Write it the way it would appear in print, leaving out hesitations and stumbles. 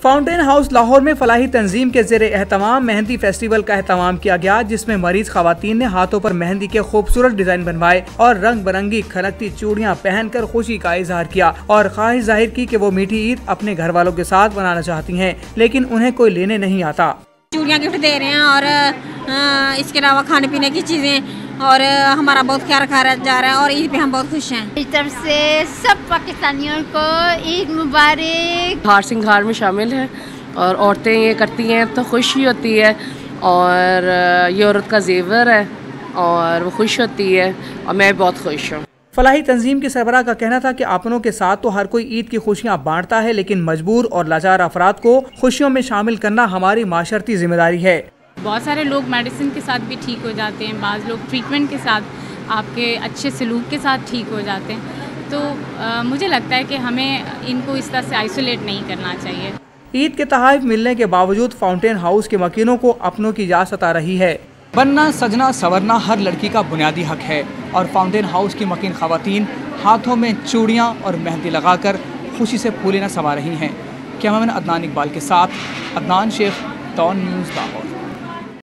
Fountain house Lahore में फलाही तंजीम के ज़ेरे एहतमाम मेहंदी फेस्टिवल का एहतमाम किया गया, जिसमें मरीज खवातीन ने हाथों पर मेहंदी के खूबसूरत डिजाइन बनवाए और रंग बिरंगी खनकती चूड़ियां पहनकर खुशी का इजहार किया और ख्वाहिश जाहिर की कि वो मीठी ईद अपने घर वालों के साथ मनाना चाहती हैं, लेकिन उन्हें कोई लेने नहीं आता। चूड़ियाँ गिफ्ट दे रहे हैं और इसके अलावा खाने पीने की चीज़ें और हमारा बहुत ख्याल रखा जा रहा है और ईद पे हम बहुत खुश हैं। इस तरफ से सब पाकिस्तानियों को ईद मुबारक। हार सिंगार में शामिल है और औरतें ये करती हैं तो खुशी होती है और ये औरत का जेवर है और वो खुश होती है और मैं बहुत खुश हूँ। फलाही तंजीम के सरबराह का कहना था कि अपनों के साथ तो हर कोई ईद की खुशियाँ बांटता है, लेकिन मजबूर और लाचार अफराद को खुशियों में शामिल करना हमारी माशरती जिम्मेदारी है। बहुत सारे लोग मेडिसिन के साथ भी ठीक हो जाते हैं, बाज़ लोग ट्रीटमेंट के साथ आपके अच्छे सलूक के साथ ठीक हो जाते हैं। तो मुझे लगता है कि हमें इनको इस तरह से आइसोलेट नहीं करना चाहिए। ईद के तोहफ़े मिलने के बावजूद फाउंटेन हाउस के मकीनों को अपनों की याद सता रही है। बनना, सजना, संवरना हर लड़की का बुनियादी हक है और फाउंटेन हाउस की मकीन खवातीन हाथों में चूड़ियाँ और मेहंदी लगाकर खुशी से फूले न समा रही हैं। कैमरामैन अदनान इकबाल के साथ अदनान शेख, डॉन न्यूज़ लाहौर।